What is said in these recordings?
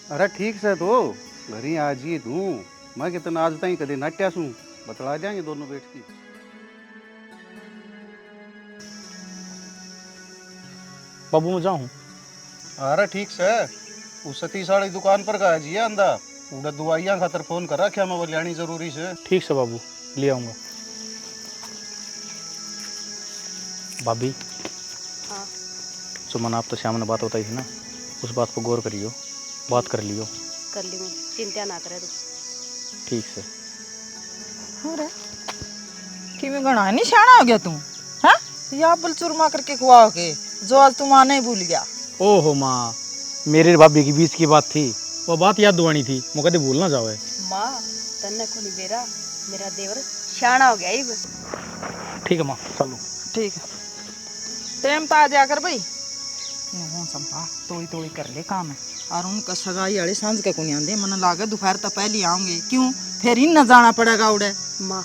अरे ठीक से तो घरी आज ही तू मैं कितना आज तक कदे नाट्या सू बतला जाएंगे दोनों बैठ की। बाबू मैं जाऊँ? अरे ठीक से उस सतीश वाली दुकान पर का जी अंदा उड़ा दवाइयां खातर फोन कर रखा मैं वो लेनी जरूरी से। ठीक से बाबू, ले आऊँगा। भाभी, हाँ जो मन आप तो श्याम ने बात बताई थी ना, उस बात पर गौर करियो, बात कर लियो। कर ली मैं, चिंता ना करे तू। ठीक से। अरे कि मैं गणा नहीं शाना हो गया तू? हाँ या बल चूरमा करके खुआ के जो आज तू माने भूल गया। ओहो माँ, मेरे भाभी के बीच की बात थी, वो बात याद दुआनी थी, मैं कभी भूल ना जावे। माँ तन्ने को नहीं बेरा, मेरा देवर शाना हो गया इब। ठीक है माँ, चलो। ठीक है टाइम तो आ जा कर भाई। नहीं संपा तोड़ी तोड़ी कर ले काम है और उनका सगाई वाले सांझ के कुछ आंदे मन लागे दोपहर तक पहले आऊंगे क्यों फिर ही न जाना पड़ेगा उड़े। माँ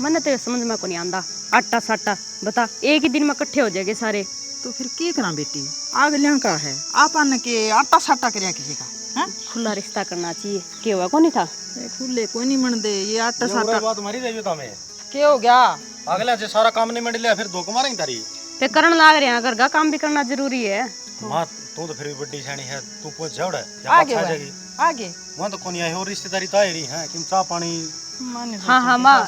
मन तो समझ में को नहीं आंदा, आटा साटा बता एक ही दिन में इकट्ठे हो जाएंगे सारे। तो फिर की करा बेटी आग लिया का है आपन के आटा साटा करया किसी का हैं? खुला रिश्ता करना चाहिए, क्या हुआ को नहीं था? खुले कोई नहीं मन दे ये आटा साटा बात मारी रही था मैं क्या हो गया? अगला से सारा काम नहीं मिल लिया फिर धोख मारेंगे तारी। ते करण लाग रहे हैं, घर का काम भी करना जरूरी है। माँ तू तो फिर भी बड़ी शानी है, तू पूछ जाओ आगे जाएगी आगे वहाँ तो कोनी आई और रिश्तेदारी तो आई रही है कि चाह पानी माने हाँ माँ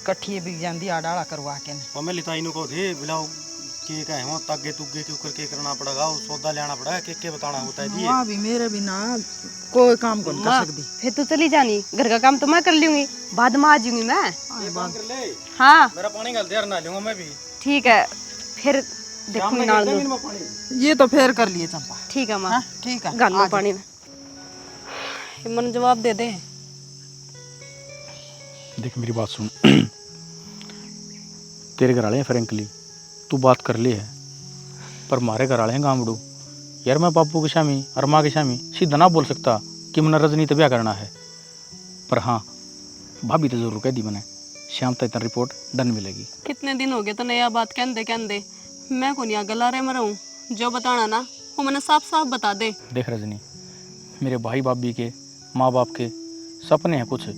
कट्ठी बिक जांदी आडाला करवा के ने मम्मी लिताई नु को थे बुलाओ के कहे हो तागे तुगे के ऊपर के करना पड़ेगा और सौदा लेना पड़ेगा के बताना होता है दिए। मां भी मेरे बिना कोई काम कौन कर माँ सकती। फिर तू चली जानी, घर का काम तो मैं कर लूंगी, बाद में आ जाऊंगी मैं। ये बात कर ले हाँ मेरा पानी गल देर ना लूंगा मैं भी। ठीक है फिर देखूंगी नाल जमीन में। में पानी ये तो फेर कर लिए चंपा। ठीक है माँ, हाँ ठीक है गाल में आ जा। पानी में। मन जवाब दे दे। देख मेरी बात सुन। तेरे घर वाले हैं फ्रेंकली, तू बात कर ली है, पर हमारे घर वाले हैं गांवड़ू। यार मैं पापू के शामी और माँ के शामी सीधा ना बोल सकता कि मैंने रजनी तो ब्याह करना है। पर हाँ, भाभी तो जरूर कह दी मैंने, शाम तक इतना रिपोर्ट डन मिलेगी। कितने दिन हो गए तो नया बात कहते कहते, मैं को नहीं गला रहे मैं रहूँ, जो बताना ना वो मैंने साफ साफ बता दे। देख रजनी, मेरे भाई भाभी के माँ बाप के सपने हैं कुछ,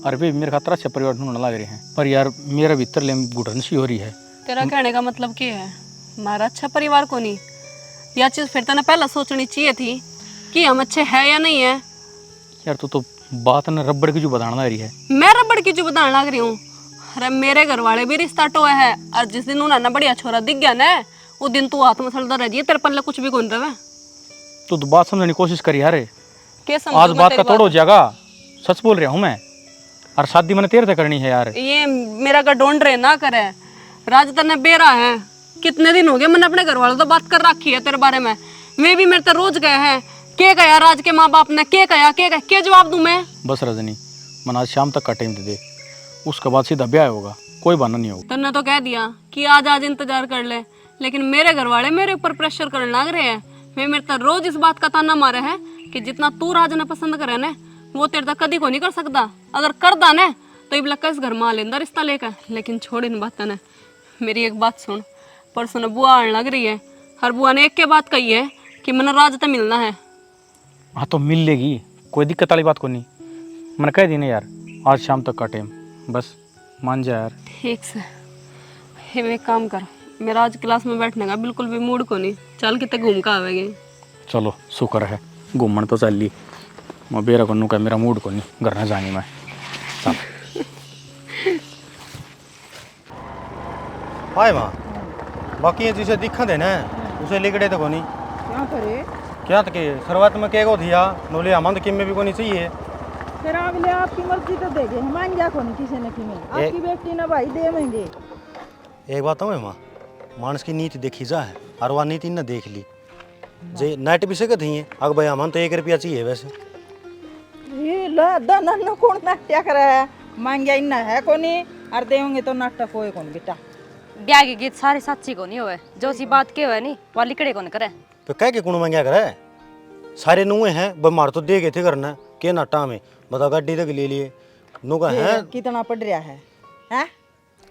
और वे मेरे खातर अच्छा परिवार ढूंढने लग रहे हैं, पर यार मेरा भीतर ले घुटन सी हो रही है। तेरा कहने का मतलब क्या है? हमारा अच्छा परिवार को नहीं, यह चीज़ फिर तने पहला सोचनी चाहिए थी कि हम अच्छे हैं या नहीं है। यार तू तो बात न रबड़ की जो बताना लग रही है। मैं रबड़ की जो बताने लग रही हूँ? अरे मेरे घर वाले भी रिश्ता टोए है, और जिस दिन उन्हें ना बढ़िया छोरा दिख गया ना, वो दिन तू हाथ में मसलता रह जाइए, तेरे पल्ले कुछ भी कौन रहे। तू तो बात समझने की कोशिश करी यार, क्या समझ आज मैं बात तेरी का तोड़ हो जाएगा। सच बोल रहा हूँ मैं, और शादी मैंने तेरे से करनी है यार। ये मेरा का ढूंढ रहे ना करे, राज तने बेरा है। कितने दिन हो गए मैंने अपने घर वालों से बात कर रखी है तेरे बारे में, वे भी मेरे तो रोज गए हैं। के कहा राज के माँ बाप ने, के कहा के जवाब दूं मैं? बस रजनी, मन आज शाम तक का टाइम दे दे, उसके बाद सीधा ब्याह होगा, कोई बहाना नहीं होगा। तन्ने तो कह दिया कि आज आज इंतजार कर ले, लेकिन मेरे घर वाले मेरे ऊपर प्रेशर करने लग रहे हैं। वे मेरे तो रोज इस बात का ताना मारे हैं कि जितना तू राज ने पसंद करे ना, वो तेरे तक कभी को नहीं कर सकता। अगर कर दा ना तो इब लग इस घर में आ लेंदा रिश्ता लेकर। लेकिन छोड़ इन बात ने, मेरी एक बात सुन। परसों ने बुआ आने लग रही है, हर बुआ ने एक के बात कही है कि मैंने राज तक मिलना है। हाँ तो मिल लेगी, कोई दिक्कत वाली बात को नहीं। मैंने कह दी ना यार, आज शाम तक का टाइम, बस मान जा यार। ठीक से हे एक काम कर, मेरा आज क्लास में बैठने का बिल्कुल भी मूड को नहीं, चल कितने घूम कर आवेगी। चलो शुक्र है, घूमन तो चल ली, मैं बेरा को का मेरा मूड को नहीं, घर ना जानी मैं। चल हाय माँ बाकी ये जिसे दिखा देना उसे लिखड़े तो कोनी क्या करे क्या तो के शुरुआत में के को दिया नोले अमंद किम में भी कोनी चाहिए। फिर आप ले आपकी मर्जी तो देगे मान जा कौन किसी ने की में आपकी बेटी ना भाई देवेंगे। एक बात है माँ, मानस की नीति देखी जा है और वह नीति न देख ली जे नाइट भी सकत ही है। अगर भाई अमन तो 1 रुपया चाहिए वैसे ये ला दाना न कौन नाट्या करे है मांग गया इन्ना है कोनी और देंगे तो नाटक कोई कौन बेटा। ब्याह के गीत सारे सच्ची को नहीं हुए, जो सी बात के हुए नहीं वो लिकड़े कौन करे। तो कह के कुण मांगया करे सारे नुए हैं बीमार तो दे गए थे करना के नाटा में बता गाड़ी तक ले लिए नुका है। कितना पड़ रहा है हैं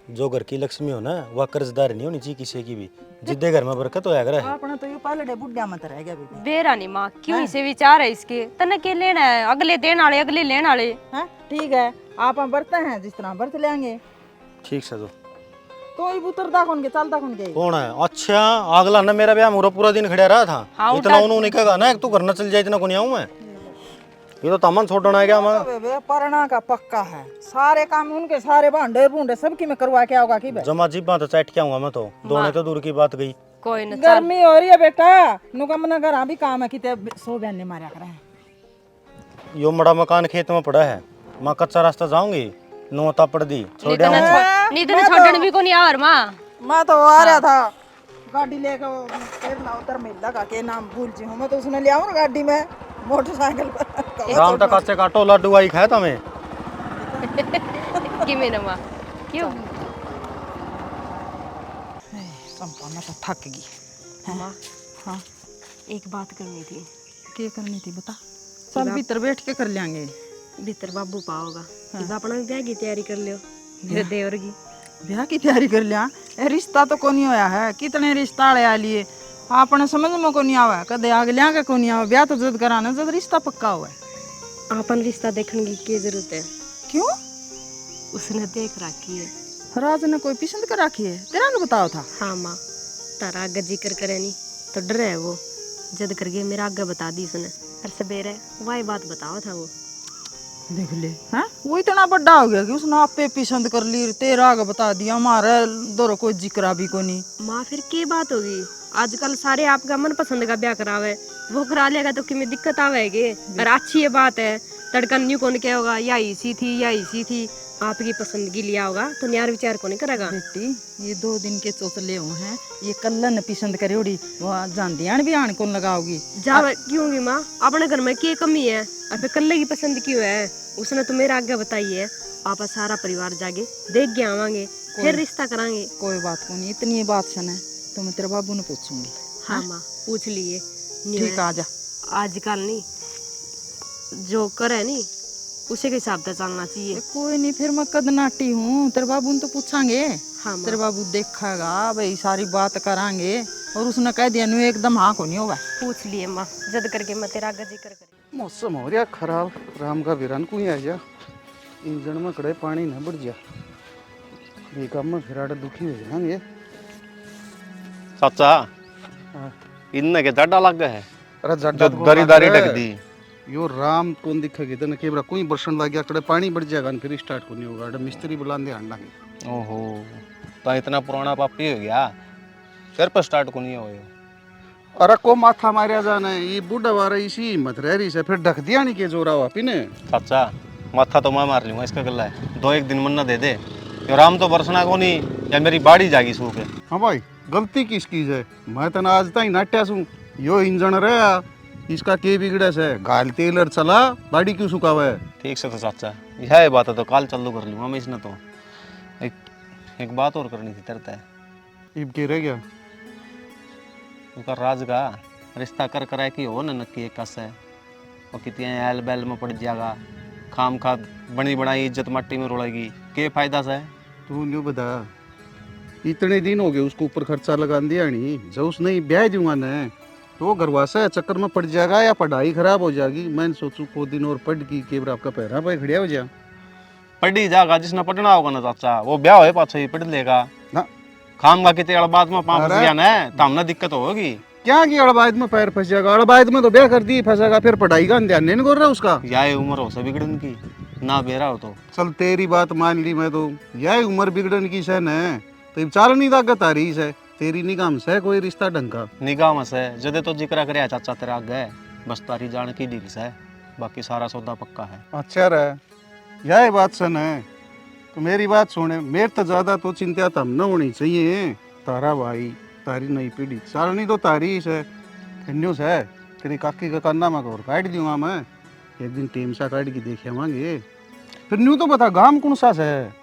जो घर की लक्ष्मी हो ना वह कर्जदार नहीं होनी चाहिए किसी की भी, जिद्दे घर में बरकत होया करे। अपना तो ये पालड़े बुढ़िया मत रह गया बेटा। बेरा नहीं माँ, क्यों इसे विचार है इसके? तने के लेना है, अगले देने वाले अगले लेने वाले। हैं ठीक है, आप हम बरते हैं जिस तरह बरत लेंगे। ठीक से तो ये उतरता कौन के चलता कौन के? कौन है? अच्छा अगला ना मेरा ब्याह मुरा पूरा दिन खड़ा रहा था। हाँ, इतना उन्होंने कहा ना तू घर न चल जाए, इतना को नहीं आऊं मैं। ये तो तमन छोड़ना है क्या मैं? बे परना का पक्का है, सारे काम उनके, सारे भांडे भूंडे सब की मैं करवा के आऊंगा की बे। जमा जीबा तो चैट के आऊंगा मैं तो, दोने तो दूर की बात गई। कोई न, गर्मी हो रही है बेटा, नुकमना घर भी काम है किते सो बहन मारा करे। यो बड़ा मकान खेत में पड़ा है, मैं कच्चा रास्ता जाऊंगी, नो तापड़ दी छोड़ आऊंगा। नीतन छोड़न भी को नहीं आवर माँ। मैं तो आ रहा था गाड़ी लेके, वो ना उधर मिलता का के नाम भूल जी हूं मैं, तो उसने ले आऊं ना गाड़ी में मोटरसाइकिल पर। राम तक कच्चे काटो लड्डू आई खाया तुम्हें कि मेरा माँ क्यों? संपा मैं तो थक गई। माँ हाँ एक बात करनी थी। क्या करनी थी बता? सब भीतर बैठ के कर लेंगे। भीतर बाबू पाओगा, अपना ब्याह की तैयारी कर लियो मेरे देवर की। ब्याह की तैयारी कर लिया? ए रिश्ता तो कोनी होया है, कितने रिश्ता आ लिए आपने समझ में को नहीं आवा, कदे आगे लिया के को नहीं आवा। ब्याह तो जद कराना जद रिश्ता पक्का हुआ है। अपन रिश्ता देखने की क्या जरूरत है? क्यों? उसने देख रखी है। राज ने कोई पसंद कर रखी है? तेरा ने बताओ था? हाँ माँ, तारा आगे जिक्र करे नहीं तो डर है वो, जद करके मेरा आगे बता दी उसने। और सवेरे वही बात बताओ था वो। देख ले, हैं वो इतना बड़ा हो गया कि उसने आपे पसंद कर ली, तेरा आगे बता दिया, हमारा दोनों कोई जिक्र भी को नहीं। माँ फिर क्या बात होगी? आजकल सारे आपका मन पसंद का ब्याह करावे, वो करा लेगा तो किमें दिक्कत आवेगी? और अच्छी ये बात है, तड़कन न्यू कौन क्या होगा, या इसी थी या इसी थी, आपकी पसंद की लिया होगा तो न्यार विचार को नहीं करेगा। बेटी ये 2 दिन के चौचले हुए हैं, ये कल्लन पसंद करे उड़ी वहाँ जानदियान भी आन कौन लगाओगी? जा क्यों होगी माँ, अपने घर में क्या कमी है? आप कल्ले की पसंद क्यों है? उसने तो मेरा आगे बताई है, आप सारा परिवार जागे देख के आवांगे, फिर रिश्ता करांगे। कोई बात को नहीं, इतनी बात सुने तो मैं तेरे बाबू ने पूछूंगी। हाँ माँ पूछ लिए। ठीक आ जा। आजकल नहीं, जो करे नहीं उसे के हिसाब से चलना चाहिए। कोई नहीं, फिर मैं कद नाटी हूँ, तेरे बाबू ने तो पूछांगे। हाँ माँ तेरे बाबू देखेगा भाई, सारी बात करांगे, और उसने कह दिया नु एकदम हाँ को नहीं होगा। पूछ लिए माँ, जद करके मैं तेरा आगे जिक्र करी। मौसम हो रहा खराब, राम का वीरान को ही आ जा, इंजन में कड़े पानी न बढ़ जा, ये काम में फिर आड़े दुखी हो जाएंगे। चाचा हाँ। इनने के जड्डा लग गए है, अरे जो जड्डा दरी दारी ढक दी। यो राम कौन दिखेगी तने केबरा कोई बरसन लग गया, कड़े पानी बढ़ जाएगा न फिर स्टार्ट को नहीं होगा, अरे मिस्त्री बुला दे अंडा के। ओहो, तो इतना पुराना पापी हो गया, फिर पर स्टार्ट को नहीं होगा। अरे को माथा मारिया जाना है, ये बूढ़ा वारा इसी हिम्मत रह रही से फिर ढक दिया नहीं के जोरा हुआ पीने। चाचा माथा तो मैं मार लूंगा, इसका गला है, 2-1 दिन मन्ना दे दे, यो राम तो बरसना को नहीं, या मेरी बाड़ी जागी सूख है। हाँ भाई गलती किसकी है? मैं तो आज तक नाट्या सू, यो इंजन रहा इसका के बिगड़े से गाल तेलर चला, बाड़ी क्यों सुखावा है? ठीक से तो चाचा यह बात है तो काल चालू कर लूंगा मैं इसने तो। एक बात और करनी थी तरता है, इब के रह गया उनका राज का रिश्ता कर कराए कि हो ना नक्की एक कस है, और कितने एल बैल में पड़ जाएगा, खाम खा बनी बनाई इज्जत मट्टी में रोड़ेगी, के फायदा से? तू न्यू बता, इतने दिन हो गए उसको ऊपर खर्चा लगा दिया नहीं, जब उसने ब्याह दूंगा न तो घरवासा चक्कर में पड़ जाएगा या पढ़ाई खराब हो जाएगी। मैंने सोचू को दिन और पढ़ की केबर आपका पैरा भाई खड़िया हो जा। पढ़ी जाएगा जिसने पढ़ना होगा ना चाचा, वो ब्याह हो पाछो ही पढ़ लेगा ना, खाम गा कितने बाद में पाँच अरे। गया ना तो हमने दिक्कत होगी। क्या की अड़बायद में पैर फंस जाएगा? अड़बायद में तो ब्याह कर दी फंसेगा, फिर पढ़ाई का ध्यान नहीं कर रहा उसका। यह उम्र हो सब बिगड़न की ना बेरा हो तो। चल तेरी बात मान ली मैं, तो यह उम्र बिगड़न की है न, तो चाल नहीं ताकत आ रही है तेरी निगाह से कोई रिश्ता ढंग का? निगाह में से जदे तो जिक्र करे चाचा तेरा आगे, बस तारी जान की डील से, बाकी सारा सौदा पक्का है। अच्छा रहा यह बात सुन है, तो मेरी बात सुने, मेरे तो ज्यादा तो चिंता तम न होनी चाहिए, तारा भाई तारी नई पीढ़ी साल नहीं तो तारी से खन्यूस है, तेरी काकी का कान्ना में और काट दूंगा मैं, एक दिन टीम सा काट के देखे आवांगे। फिर न्यू तो बता गांव कौन सा है?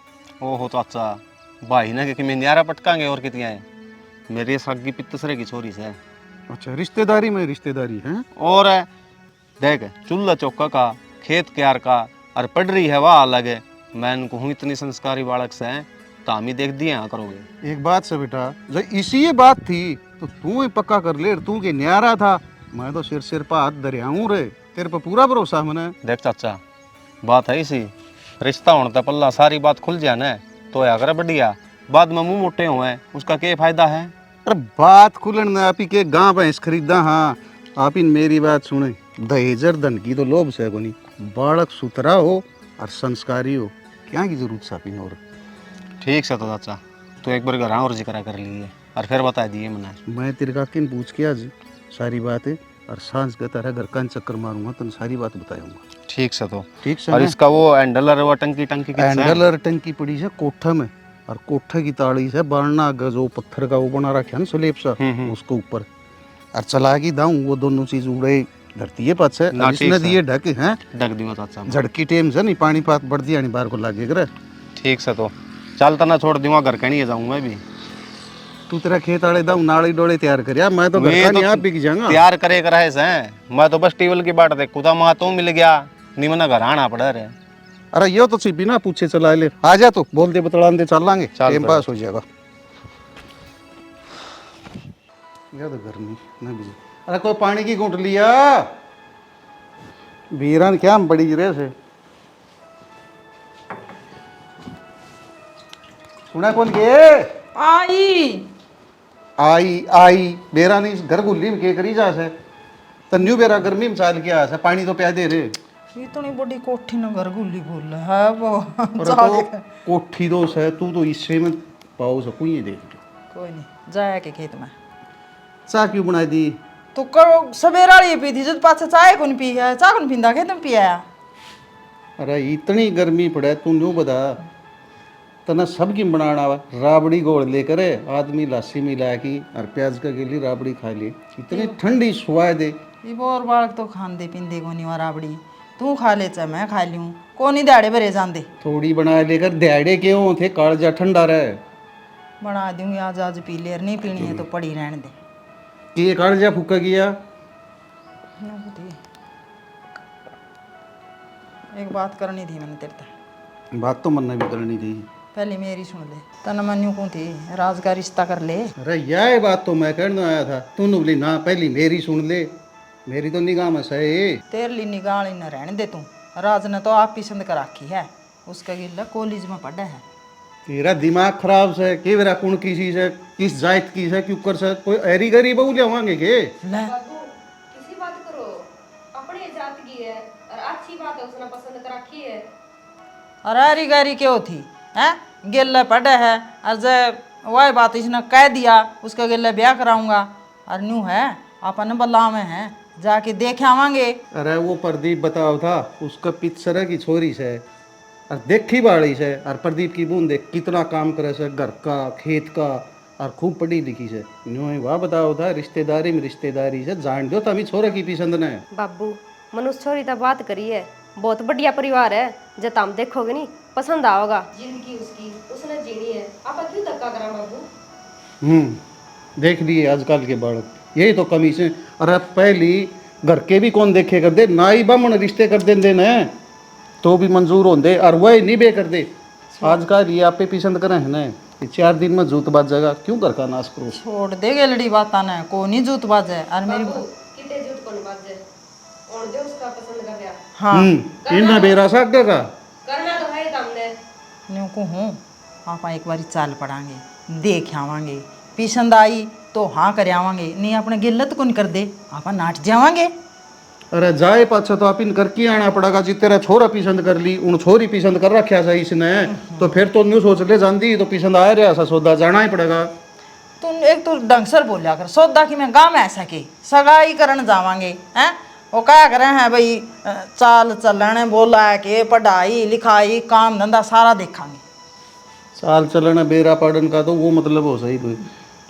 ओहो चाचा भाई ना कि मैं न्यारा पटकांगे और कितनी है, मेरे सगी पित्तसरे की छोरी से। अच्छा रिश्तेदारी में रिश्तेदारी है? और देख चूल्हा चौका का खेत क्यार का और पढ़ रही है वह अलग है। मैं इनको हूँ इतनी संस्कारी बालक से तो हम ही देख दिए यहाँ करोगे। एक बात से बेटा, जब इसी ये बात थी तो तू ही पक्का कर ले, तू के न्यारा था। मैं तो सिर पर हाथ दरियाऊं रे, तेरे पर पूरा भरोसा मने। देख चाचा, बात है इसी, रिश्ता होने तक पल्ला सारी बात खुल जाए ना तो या करे बढ़िया, बाद में मुंह मोटे हुए उसका क्या फायदा है। अरे बात खुलन ने आप ही के गांव भैंस खरीदा। हाँ आप इन मेरी बात सुने, दहेजर धन की तो लोभ से कोनी, बालक सुथरा हो और संस्कारी हो, क्या की जरूरत सापिन। और ठीक से तो चाचा, तो एक बार घर और जिक्र कर लिए और फिर बता दिए मैंने। मैं तेरे का किन पूछ के आज सारी बात है, और सांझ के तरह घर का चक्कर मारूंगा तो सारी बात बताऊंगा। ठीक से तो, ठीक से। और इसका वो हैंडल और वो टंकी टंकी कितना है? हैंडल और टंकी पड़ी है कोठा में, और कोठा की ताड़ी से बारना जो पत्थर का वो बना रखा है ना स्लेब सा, उसको ऊपर और चला के दाऊं वो दोनों चीज उड़े धरती है पास है। ना, ठीक इसने से। दिए ढक हैं ढक दियो चाचा। झड़की टेम से नहीं पानी पात बढ़ दिया नहीं बाहर को लागे करे। ठीक से तो चलता ना छोड़ दूंगा, घर कहीं जाऊँ मैं भी। तू तेरा खेत आड़े दाऊं नाली डोले तैयार कर यार, मैं तो घर का नहीं आप बिक जाऊंगा। तैयार करे कराए से मैं तो बस टेबल की बाट देखू था, वहां तो मिल गया निमना घर आना पड़ा रे। अरे यो तो सी बिना पूछे चला ले, आ जा तो बोल दे बतला दे, चल लांगे टाइम पास हो जाएगा। या तो गर्मी ना भी। अरे कोई पानी की घूंट लिया बीरान, क्या हम बड़ी गिरे से सुना कौन के आई आई आई बेरा नहीं इस घर गुल्ली में के करी जा से तन्यू बेरा गर्मी में चाल के आ से, पानी तो प्या दे रे। इतनी बड़ी कोठी न घर गुल्ली बोल है वो। और तो कोठी दो से तू तो इससे में पाओ सको ये देख कोई नहीं जाया के खेत में। चाय क्यों बनाई दी? तो करो सवेरा ही पी थी, जो पाछे चाय कौन पी है, चाय कौन पींदा खेत में पिया। अरे इतनी गर्मी पड़े तू न्यू बता, तना सबकी बनाना आवा, राबड़ी गोड़ लेकर आदमी लासी मिला की और प्याज का गिली राबड़ी खा ली, इतनी ठंडी सुवाए दे। ये बोर बालक तो खांदे पींदे को नहीं और राबड़ी, तू खा ले चाहे मैं खा लूँ, को नहीं दाड़े भरे जाते। थोड़ी बना लेकर दिहाड़े क्यों थे, कालजा ठंडा रहे। बना दूंगी आज आज पी ले, नहीं पीनी है तो पड़ी रहने दे। ये कालजा फूका गया। एक बात करनी थी मैंने तेरे से। बात तो मन भी करनी थी, पहले मेरी सुन ले, तन मनु को थी राज का रिश्ता कर ले। अरे यह बात तो मैं कहने आया था, तूने बोली ना पहली मेरी सुन ले, मेरी तो निगाह में सही। तेरे लिए निगाह न रहने दे तू, राज ने तो आप पसंद कर रखी है, उसका गिल्ला कॉलेज में पढ़ा है। तेरा दिमाग खराब से के मेरा कौन की चीज है, किस जात की है, क्यों कर से कोई ऐरी गरी बहु जावांगे के ले किसी बात करो, अपने जात की है और अच्छी बात है, उसने पसंद कर रखी है। अरे हरी गरी क्यों थी हैं, गिल्ला पढ़ा है और जब वही बात इसने कह दिया उसका गिल्ला ब्याह कराऊंगा और न्यू है अपन बल्ला में है, जाके देख आवांगे। अरे वो प्रदीप बताओ था, उसका पिछरा की छोरी से और देखी बाड़ी से, और प्रदीप की बूंद देख कितना काम करे से, घर का खेत का, और खूब पढ़ी लिखी से। न्यू ही वह बताओ था रिश्तेदारी में रिश्तेदारी से जान दो तभी छोरा की पसंद ने। बाबू मनुष्य छोरी तो बात करी है, बहुत बढ़िया परिवार है, जब तुम देखोगे नहीं पसंद आओगा। जिंदगी उसकी उसने जीनी है, आप क्यों धक्का करा बाबू। देख लिए आजकल के बालक, यही तो कमी से। अरे पहली घर के भी कौन देखे कर दे, ना ही बामण रिश्ते कर देंगे न तो भी मंजूर होंगे, और वही नहीं बे कर दे। आजकल ये आप पे पसंद करें है ना, 4 दिन में जूत बाज जाएगा, क्यों घर का नाश करो। छोड़ दे गेलड़ी बात आना, को नहीं जूत बाज है। और मेरी कितने झूठ कौन बाजे और जो उसका पसंद कर दिया हाँ इन्ना बेरा साग का करना तो है तुमने। न्यू को हूँ आप एक बारी चाल पड़ांगे, देख आवांगे, पसंद आई तो हाँ कर आवांगे, नहीं अपने गिल्लत को नहीं कर दे आप नाट जावांगे। अरे जाए पाछा तो आप इन करके आना पड़ेगा, जी तेरा छोरा पसंद कर ली, उन छोरी पसंद कर रखा सा इसने, तो फिर तो न्यू सोच ले जाती तो पसंद आ रहा सा, सौदा जाना ही पड़ेगा। तुम एक तो ढंग से बोलिया कर, सौदा की मैं गाँव में ऐसा की सगाई करन जावांगे हैं, वो क्या करे हैं भाई, चाल चलन बोला है कि पढ़ाई लिखाई काम धंधा सारा देखांगे। चाल चलन बेरा पड़न का तो वो मतलब हो सही कोई,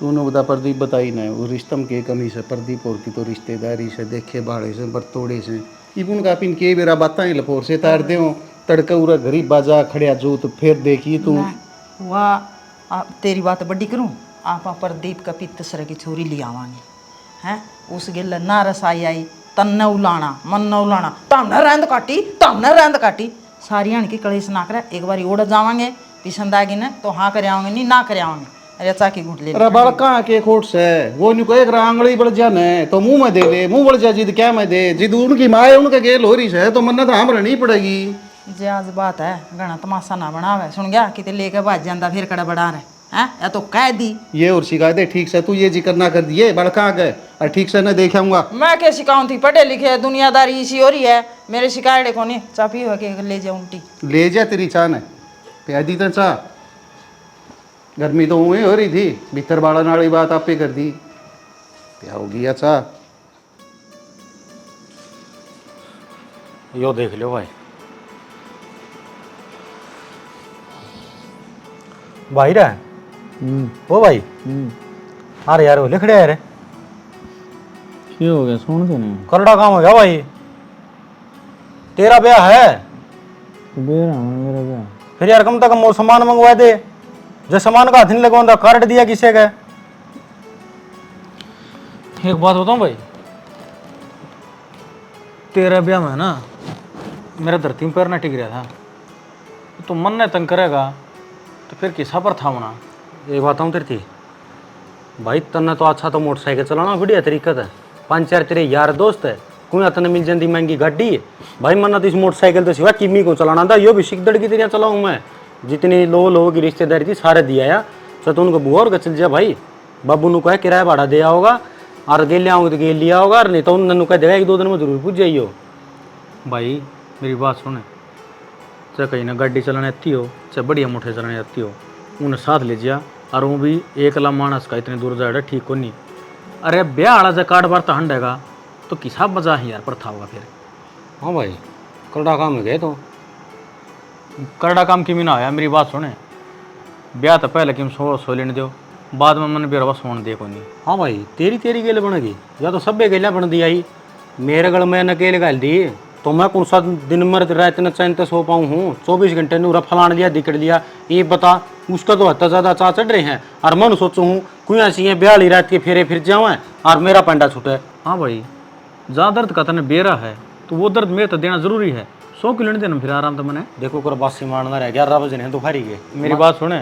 तूने बता प्रदीप बताई ना, वो रिश्तम के कमी से, प्रदीप और की तो रिश्तेदारी से, देखे भाड़े से, बरतोड़े से, इबन का पिन के बेरा बात ही लपोर से तार दे तड़का उरा गरीब बाजा खड़िया जो तो फिर देखी तू। वाह तेरी बात बड़ी करूं, आप प्रदीप का पितसर की छोरी ले आवांगे हैं, उस गिल ना रसाई आई तन न उलाना मन न उलाना, तम न रंद काटी तम न रंद काटी, सारी आन की कलेश ना करे, एक बार ओढ़ जावांगे पसंद आएगी ना तो हाँ कर आऊंगे, नहीं ना कर आऊंगे। अरे चा की घूट ले अरे बाल कहाँ के खोट से वो न्यू एक आंगली बढ़ जा न तो मुंह में दे दे, मुंह बढ़ जा जिद क्या मैं दे जिद उनकी माँ है उनके गेल हो रही है तो मन्नत हम रहनी पड़ेगी। जे आज बात है घना तमाशा ना बनावे, सुन गया किते लेके भाज जाता फिर कड़ा बढ़ा रहे हैं, या तो कह दी ये और सिखा दे ठीक से, तू ये जिक्र ना कर दिए बड़ कहाँ गए और ठीक से न देखाऊंगा। मैं क्या सिखाऊं थी, पढ़े लिखे दुनियादारी इसी हो रही है, मेरे शिकायत को नहीं चा पी के ले जाऊं उल्टी ले जा तेरी चाह ने प्यादी तो चाह, गर्मी तो हुई हो रही थी, भीतर बाड़ा नाली बात आप पे कर दी, क्या होगी अच्छा। यो देख लो भाई, भाई रहा ओ भाई अरे यार वो लिख रहा है यार, क्यों हो गया? सुन तो नहीं। करड़ा काम हो गया भाई, तेरा ब्याह है मेरा क्या? फिर यार कम से कम वो सामान मंगवा दे, जो सामान का हाथ नहीं लगवाता कार्ड दिया किसे का। एक बात बताऊं भाई, तेरा ब्याह में ना मेरा धरती में पैर ना टिक रहा था, तो मन ने तंग करेगा तो फिर किसा पर था होना। ये बात हूँ तेरी थी भाई, तन्ने तो अच्छा तो मोटरसाइकिल चलाना बढ़िया तरीका है, 5-4 तेरे यार दोस्त है, कोई तने मिल जाती महंगी गाड़ी है भाई, मन्ना तो इस मोटरसाइकिल तो सिवा किमी को चलाना था, यो भी सिकदड़ की तरह चलाऊँ मैं, जितनी लोगों की रिश्तेदारी थी सारे दिया या तो उनको बुआ और चल जा भाई, बाबू नु कहे किराया भाड़ा दिया होगा और गेल ले आऊँगे तो गेल लिया होगा, और नहीं तो उन्होंने कह देगा 1-2 दिन में जरूर पूछ जाइयो। भाई मेरी बात सुने, चाहे कहीं ना गाड़ी चलाने आती हो चाहे बढ़िया मोटर चलाने आती हो, उन्हें साथ ले जा, और वो भी एक ला मानस का इतनी दूर जाएगा ठीक को नहीं। अरे ब्याह वाला जब कार्ड बार तो हंडेगा तो किसा बजा ही यार पर था होगा फिर। हाँ भाई करड़ा काम में गए तो करड़ा काम की भी ना आया, मेरी बात सुने, ब्याह तो पहले कि सो लेने दो, बाद में मन बेरा सोन दे को नहीं। हाँ भाई तेरी गेल बनेगी या तो सब्बे गेलियाँ बन दी आई, मेरे गल में नकेल गाल दी तो मैं कौन सा दिन मर रात न चैन तो सो पाऊँ हूँ, 24 घंटे नूरा फलान लिया दिकड़ लिया, ये बता उसका तो हत्या ज़्यादा चा चढ़ रहे हैं, और मन सोचूँ हूँ कोई ऐसी है ब्याह ली रात के फेरे फिर जाऊँ और मेरा पंडा छूटे। हाँ भाई जहाँ दर्द का तने बेरा है तो वो दर्द मेरे तो देना जरूरी है, 100 किलो नहीं देना फिर आराम तो मैंने। देखो कर बासी मारना रह 11 बजे ने दोपहरी के। मेरी बात सुने,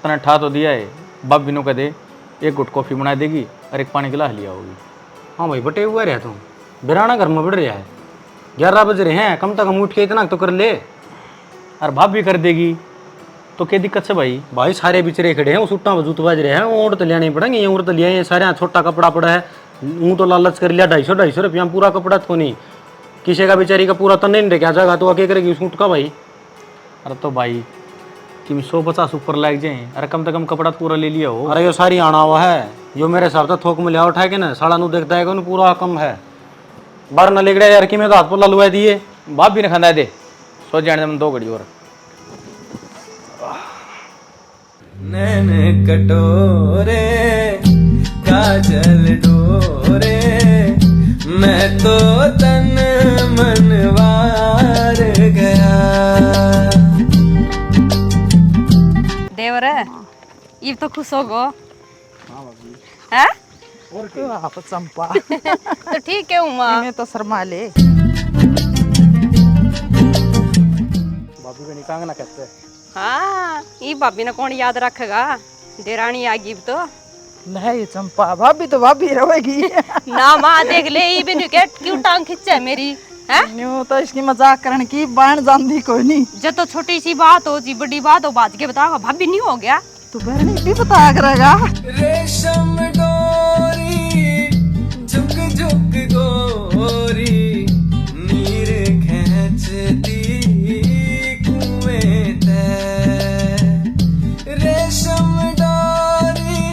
तने ठा तो दिया है, बाप बिनो कह दे 1 घुट कॉफ़ी बना देगी और 1 पानी गिलास लिया होगी। हाँ भाई बटे हुआ रहे तुम, बिराना घर में बढ़ रहा है, 11 बज रहे हैं, कम से कम उठ के इतना तो कर ले, और भाप भी कर देगी तो क्या दिक्कत से भाई। भाई सारे बिचरे खड़े हैं, वो सुट्टा जूत बज रहे हैं, और तो लेने पड़ेंगे, ये और तो लिया ये सारे छोटा कपड़ा पड़ा है, ऊँ तो लालच कर लिया 250 रुपया पूरा कपड़ा तो नहीं, किसी का बेचारी का पूरा तन नहीं रखा जाएगा तो अके करेगी सूट का भाई। अरे तो भाई कि 150 ऊपर लग जाए, अरे कम से कम कपड़ा पूरा ले लिया हो। अरे यो सारी आना हुआ है, यो मेरे हिसाब से थोक में लिया उठा के ना साड़ा नू देखता है कि पूरा कम है, बार न लिगड़े यार कि मैं तो हाथ पर ललवा दिए, बाप भी ने खाना दे, सो जाने में 2 घड़ी और। नैन कटोरे काजल डोरे, मैं तो तन मनवार गया। देवर है ये तो खुश हो गो हैं? आप चंपा तो ठीक है उमा, मैं तो शर्मा ले बाबू का निकांग ना कहते हैं। हाँ ये भाभी ने कौन याद रखेगा, देरानी आगी तो नहीं चंपा भाभी तो भाभी रहेगी ना माँ देख ले, ये भी नहीं क्या क्यों टांग खींचा है मेरी हैं? न्यू तो इसकी मजाक करने की बाण जानती कोई नहीं, जब तो छोटी सी बात हो जी बड़ी बात हो बात के बताओ, भाभी नहीं हो गया तू बहन भी बता करेगा। रेशम डोरी झुक झुक गोरी, नीर खींचती कुएं तै, रेशम डोरी।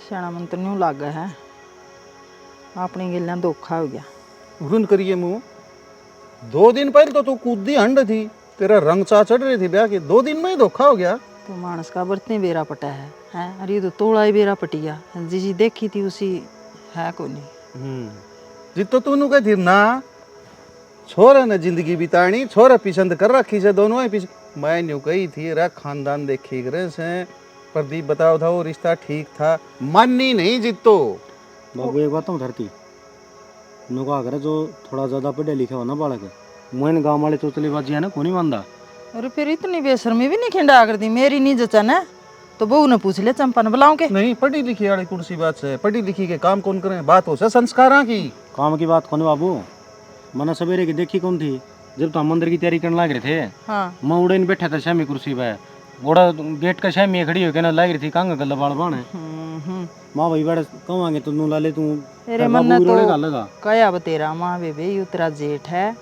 श्याणा मन तो न्यू लागा है, अपनी गिल्ला धोखा हो गया। घुन करिए मुँह, 2 दिन पहले तो तू कूदी हंड थी, तेरा रंग चा चढ़ रही थी ब्याह के, 2 दिन में ही धोखा हो गया। तो मानस का बर्तने बेरा पटा है हैं? अरे ये तो तोड़ा ही बेरा पटिया, जिसी देखी थी उसी है को नहीं। जित तो तू कह थी ना छोरा ने जिंदगी बितानी, छोरा पसंद कर रखी से दोनों ही पसंद। मैं न्यू कही थी रा खानदान देखी करे से, प्रदीप बताओ था वो रिश्ता ठीक था, माननी नहीं जितो। बाबू एक बात हूँ धरती नुका करे जो थोड़ा ज़्यादा पढ़े लिखे हो ना बालक, मोइन गांव वाले चोचलेबाजी है ना कोनी मानदा। अरे फिर इतनी बेशर्मी भी नहीं खिंडा कर दी, मेरी नहीं जचन है तो बहू ने पूछ ले चंपा ने बुलाऊं के। नहीं, पढ़ी लिखी वाली कुर्सी बात से, पढ़ी लिखी के काम कौन करे, बात हो से संस्कारा की। काम की बात कौन बाबू, मना सवेरे की देखी कौन थी जब तो हम मंदिर की तैयारी करने लग रहे थे। हाँ मैं उड़े नहीं बैठा था शामी कुर्सी पे, घोड़ा गेट का शामी खड़ी होकर ना लग रही थी कांग गल बाल बाण है। माँ भाई बड़े कमांगे तू ला ले तू तेरे मन ने तो कया तेरा माँ बेबे ये तेरा जेठ है,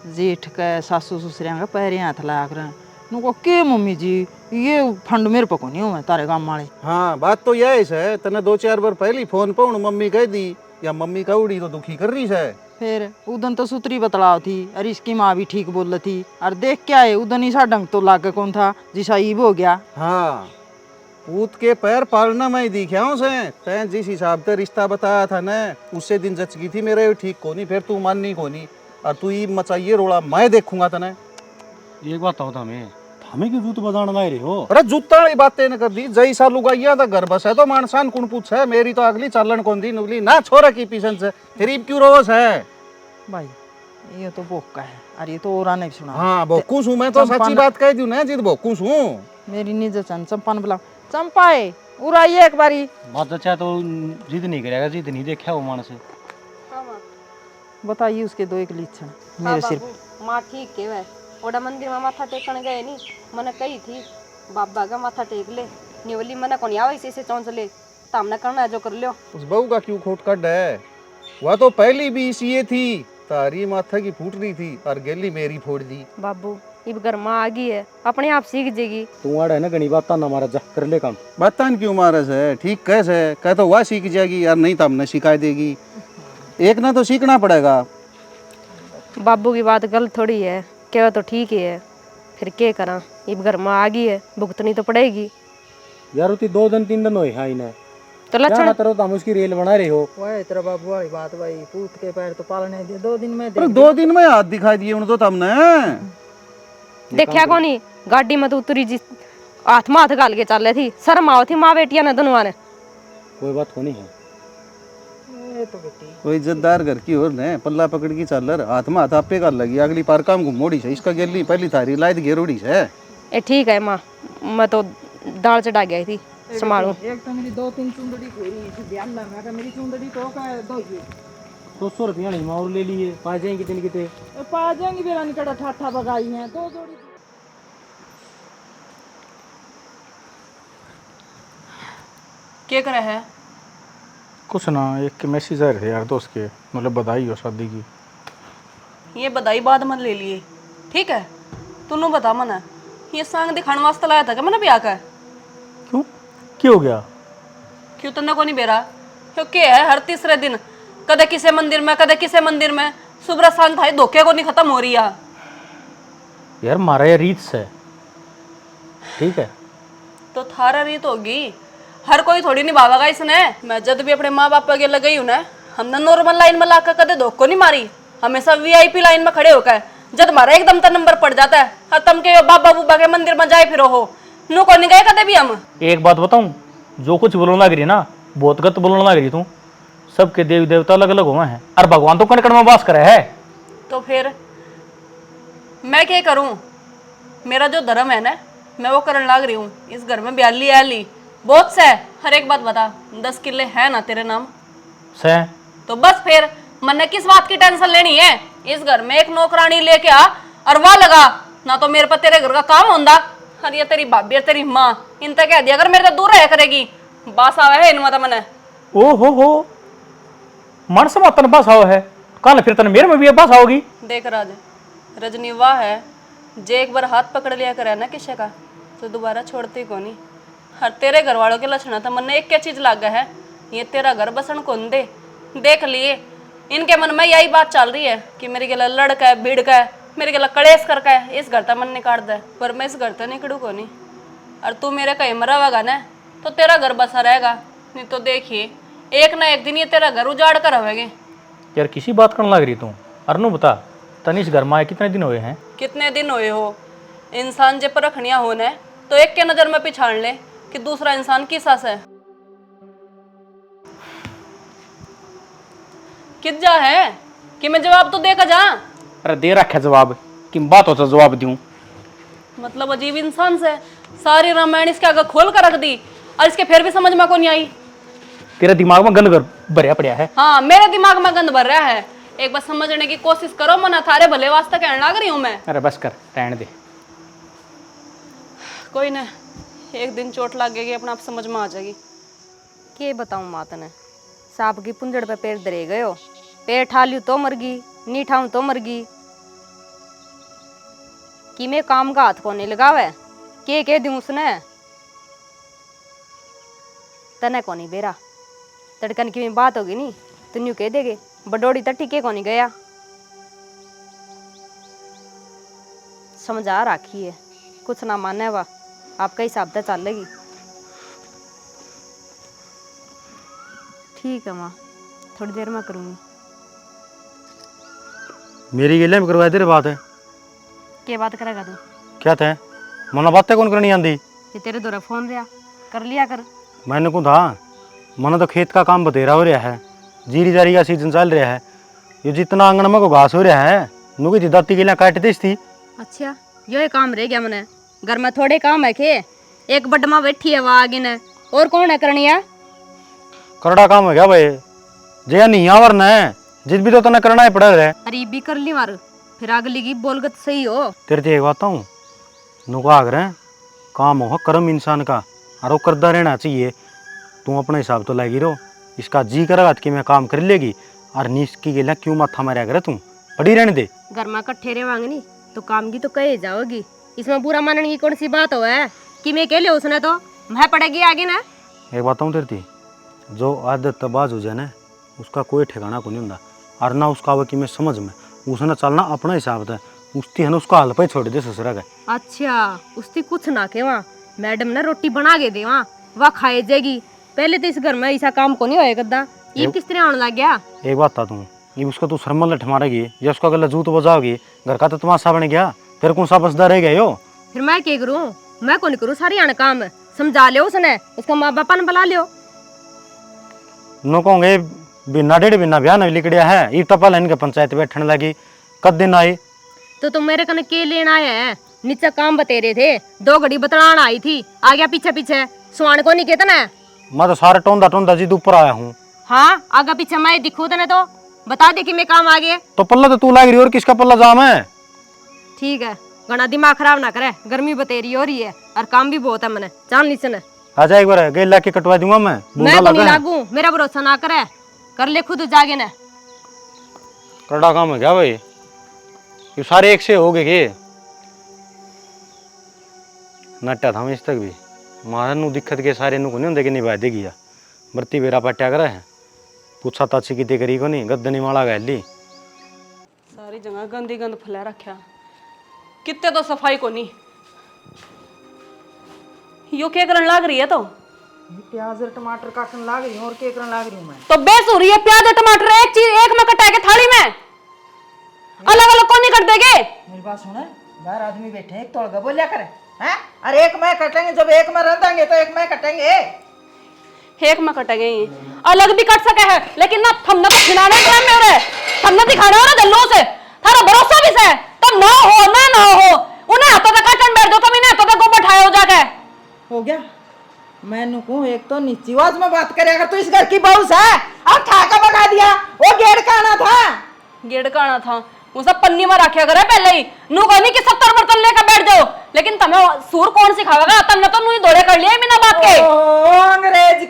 जेठ का सासू ससुरिया का पैरे हाथ लगा कर नुको के मम्मी जी ये फंड मेरे पे को नहीं हूँ तारे गाँव वाले। हाँ बात तो यही है, तने 2-4 बार पहली फोन पे मम्मी कह दी या मम्मी कौड़ी तो दुखी कर रही है। फिर उदन तो सुतरी बतलाव थी और इसकी माँ भी ठीक बोल रही थी और देख क्या है उदन ही सा डंग तो लागे कौन था जिसा ईब हो गया। हाँ पूत के पैर पालना मैं दिखा हूँ से, तैं जिस हिसाब से रिश्ता बताया था न उससे दिन जच गई थी मेरे ठीक कोनी, फिर तू माननी कोनी और तू ई मचाइए रोड़ा मैं देखूंगा तने। एक बात होता हमें की जूत बजाना ला रही हो। अरे जूता वाली बातें न कर दी, जैसा लुगाइया था घर बस है तो मानसान कुण पूछ है, मेरी तो अगली चालन कौन दी नुगली ना छोरा की पीछन से गरीब क्यों रोस है भाई ये तो बोका है और ये तो और नहीं सुना। हाँ बोकूस हूँ मैं तो सच्ची बात कह दूं ना जिद बोकूस हूँ। मेरी नहीं जचन चंपा ने बुलाओ, चंपा है उड़ाइए एक बारी। बात अच्छा तो जिद नहीं करेगा, जिद नहीं देखा वो मानस है। बताइए उसके दो एक लक्षण मेरे सिर पे। माँ ठीक के वह ओडा मंदिर में माथा टेकने गए नहीं, मैंने कही थी बाबा का माथा टेक ले निवली मैंने कौन आवा इसे चौंच ले तो हमने करना है जो कर लियो। उस बहू का क्यों खोट कट है, वह तो पहली भी इसी थी, तारी माथा की फूट रही थी और गेली मेरी फोड़ दी। बाबू इब घर माँ आ गई है अपने आप सीख जाएगी। तू आड़ा है ना घनी बात ना मारा जा कर ले काम। बतान क्यों मारस है, ठीक कैसे कह तो वह सीख जाएगी यार, नहीं तो हमने सिखाई देगी, एक ना तो सीखना पड़ेगा। बाबू की बात गलत थोड़ी है, क्या तो ठीक ही है, फिर क्या करा इब घर में आ गई है भुगतनी तो पड़ेगी। यार उती 2-3 दिन होए हाँ इन्हें तो लक्षण तो हम उसकी रेल बना रहे हो। वह तेरा बाबू वाली बात भाई, पूत के पैर तो पालने दे 2 दिन में। अरे 2 दिन में हाथ दिखाई दिए उन तो हमने देखा कौन गाड़ी में तो उतरी जी हाथ में हाथ गाल के चल रही थी, शर्म आओ थी माँ बेटिया ने दोनों ने। कोई बात होनी है, कोई इज्जतदार घर की और ने पल्ला पकड़ की चल रहा हाथ में हाथ आपे कर लगी, अगली पार काम घुमोड़ी से इसका गेली पहली थारी लाइट घेरोड़ी से। ए ठीक है माँ, मैं तो दाल चढ़ा गई थी संभालू। एक तो मेरी 2-3 चुंदड़ी कोई थी ध्यान ना मैं मेरी चुंदड़ी तो का दो ही 200 रुपया नहीं और ले लिए पा जाएंगे कितने कितने पा जाएंगी बेरा निकटा ठाठा बगाई हैं 2 जोड़ी। क्या करे है? कुछ ना, एक मैसेज आ रहे थे यार दोस्त के, मतलब बधाई हो शादी की। ये बधाई बाद में ले लिए ठीक है, तूने बता मना ये सांग दिखाने वास्ते लाया था क्या मैंने ब्याह का? क्यों क्या हो गया? क्यों तन्ने को नहीं बेरा? क्योंकि है हर तीसरे दिन कदे किसे मंदिर में कदे किसे मंदिर में, सुबह शांत भाई धोखे को नहीं खत्म हो रही है। यार मारा ये रीत से ठीक है तो थारा रीत होगी, हर कोई थोड़ी निभावेगा इसने। मैं जब भी अपने माँ बाप के लग गई हूँ ना, हमने नॉर्मल लाइन में लाकर कदे धोखो नहीं मारी, हमेशा वीआईपी लाइन में खड़े होकर जब हमारा एकदम तो नंबर पड़ जाता है और तुम के बाबा बुबा के मंदिर में जाए फिरो हो, नो को नहीं गए कदे भी हम। एक बात बताऊं, जो कुछ बोलने लग रही ना बहुत गलत बोलने लग रही तू। सबके देवी देवता अलग अलग हुए हैं और भगवान तो कण कण में वास करे है। तो फिर मैं क्या करूं, मेरा जो धर्म है ना मैं वो करने लग रही हूँ। इस घर में ब्याली आली बहुत से, हर एक बात बता 10 किले है ना तेरे नाम से, तो बस फिर मन ने किस बात की टेंशन लेनी है। इस घर में एक नौकरानी लेके आ और वाह लगा ना, तो मेरे पर तेरे घर का काम होंदा। अरे ये तेरी भाभी और तेरी माँ इन तक कह दिया अगर मेरे तो दूर रह करेगी, बास आवे है इनमें तो मने। ओ हो मन से तन बस आओ है कल फिर तन मेरे में भी बस आओगी। देख राज, रजनी वाह है जे एक बार हाथ पकड़ लिया करे ना किसी का तो दोबारा छोड़ती को नहीं। हर तेरे घर वालों के लक्षण था मन ने एक क्या चीज लाग है, ये तेरा घर बसन कौन दे। देख लिए इनके मन में यही बात चल रही है कि मेरे गला लड़का है भिड़ का है, मेरे गला कलेश करका है, इस घर तक मन निकाल दे। पर मैं इस घर तक निकलू को नहीं, और तू मेरे कहीं मरावेगा ना तो तेरा घर बसा रहेगा, नहीं तो देखिए एक ना एक दिन ये तेरा घर उजाड़ कर रहेंगे। यार किसी बात करने लग रही तू, अरनू बता तनिष घर में आए कितने दिन हुए हैं? कितने दिन हुए हो, इंसान जे परखनिया होने तो एक के नजर में पिछाड़ ले कि दूसरा इंसान किसा से कित जा है कि मैं जवाब तो देकर जा। अरे दे रखा जवाब कि बातों से जवाब दूं। मतलब अजीब इंसान से सारी रामायण इसके आगे खोल कर रख दी और इसके फिर भी समझ में को नहीं आई। तेरे दिमाग में गंद भरिया पड़ा है। हाँ, मेरे दिमाग में गंद भर रहा है। एक बार समझने की कोशिश करो, मना थारे भले वास्ते कहने लग रही हूँ मैं। अरे बस कर, रहने दे। कोई ना, एक दिन चोट लगेगी अपने आप समझ में आ जाएगी। के बताऊं मात ने, सांप की पुंजड़ पे पैर धरे गयो, पैर ठाल्यू तो मर गई, नी ठाऊं तो मर गई। कि मैं काम का हाथ को नहीं लगावे, के कह दूं उसने तने को नहीं बेरा। तड़कन की बात होगी नी तो न्यू कह देगे बडोड़ी तक टिके को नहीं गया। समझा राखी है, कुछ ना माने वा आपका हिसाब तो चलेगी। ठीक है माँ, थोड़ी देर में करूँगी। मेरी गिले में करवा दे रे बात है। क्या बात करेगा तू? क्या थे मना बातें कौन करनी आंदी? ये तेरे द्वारा फोन रहा कर लिया कर। मैंने को था मना तो खेत का काम बतेरा हो रहा है, जीरी जारी का सीजन चल रहा है। ये जितना आंगन में को घास हो रहा है नुकी थी दाती के लिए काट दी थी। अच्छा, यो काम रह गया मने। घर में थोड़े काम है के? एक बड्डमा बैठी है वहाँ आगे ने, और कौन है करनी है? करड़ा काम है क्या भाई? जे नहीं आवर न जिद भी तो तने करना ही पड़ा रहे। अरे भी कर ली मार, फिर अगली की बोलगत सही हो। तेरे ते एक बात हूँ नुका आग्रह काम हो कर्म इंसान का और वो करदा रहना चाहिए। तू अपने हिसाब तो लगी रहो, इसका जी करेगा कि मैं काम कर लेगी और नीस की गेला क्यों माथा मारा करे तू पड़ी रहने दे। घर में कट्ठे रहेंगे नी तो काम की तो कहे जाओगी, इसमें बुरा मानने की कौन सी बात हो है? कि मैं कह ले उसने तो मैं पड़ेगी आगे ना। एक बात हूँ तेरे जो आदत तबाज हो जाए ना उसका कोई ठिकाना को नहीं होता और ना उसका वो कि मैं समझ में उसने चलना अपना हिसाब था उसकी है ना उसका हाल पे छोड़ दे ससुरा का। अच्छा, उसकी कुछ ना के वहाँ मैडम ने रोटी बना के दे वहाँ खाए जाएगी। पहले तो इस घर में ऐसा काम को नहीं होया करता, ये किस तरह आने लग गया? एक बात था तू ये उसका तू शर्मल लठ मारेगी या उसका गला जूत बजाओगी घर का तो तमाशा बन गया, फिर कौन सा बसदा रह गया यो? फिर मैं क्या करूँ? मैं कौन करूँ सारी आने काम? समझा लियो उसने, उसका माँ बापा ने बुला लियो। नो कहोगे बिना डेढ़ बिना ब्याह नहीं लिकड़िया है ये तपा इनके पंचायत बैठने लगी कद दिन आई तो तुम मेरे कने के लेना आया है? नीचे काम बते रहे थे, 2 घड़ी बतलान आई थी, आ गया पीछे पीछे सुहान को नहीं कहता ना। मैं तो सारे टोंदा टोंदा जी ऊपर आया हूँ। हाँ, आगे पीछे मैं दिखू तने तो बता दे कि मैं काम आ गए। तो पल्ला तो तू लाग रही और किसका पल्ला जाम है? ठीक है, घना दिमाग खराब ना करे, गर्मी बतेरी हो रही है और काम भी बहुत है मैंने चाल नीचे ने। आजा एक बार गेल लाके कटवा दूंगा मैं तो नहीं लागू, मेरा भरोसा ना करे, कर ले खुद जागे ने। करड़ा काम है क्या भाई? ये सारे एक से हो गए के नट्टा था मैं इस तक भी मारा नु दिक्कत के सारे नु को नहीं होंगे कि निभा देगी या बरती बेरा पट्या करा है पूछा ताची की करी को नहीं गद्दनी माला गैली सारी जगह गंदी गंद फैला रखा, कितने तो सफाई को नहीं। यो क्या करने लग रही है? तो प्याज और टमाटर काटने लग रही हूँ और क्या करने लग रही हूँ मैं? तो बेस हो रही है प्याज और टमाटर एक चीज एक में कटा के थाली में, अलग अलग कौन नहीं कट देगे? मेरी बात सुने, बाहर आदमी बैठे हैं, एक तोड़ बोलिया करे हैं? अरे एक मैं कटेंगे, जब एक में रंधांगे तो एक में कटेंगे। एक में कटेंगे अलग भी कट सके है, लेकिन ना थमना तो खिलाने का में रे, थमना दिखाने वाला जल्लो से थारा भरोसा भी से तब ना हो उन्हें हाथों तक काटन बैठ दो, कभी ना हाथों तक गोबर ठाए हो जाके हो गया। मैंने को एक तो नीची आवाज में बात करे, अगर तू इस घर की बहू है अब ठाका भगा दिया, वो गेड़ का आना था। गेड़ का आना था वो सब पन्नी में रखा करे पहले ही नू कहनी कि 70 बर्तन लेकर बैठ जाओ, लेकिन तुम्हें सूर कौन सिखावेगा? तुमने तो नू दौड़े कर लिए बिना बात के। अंग्रेज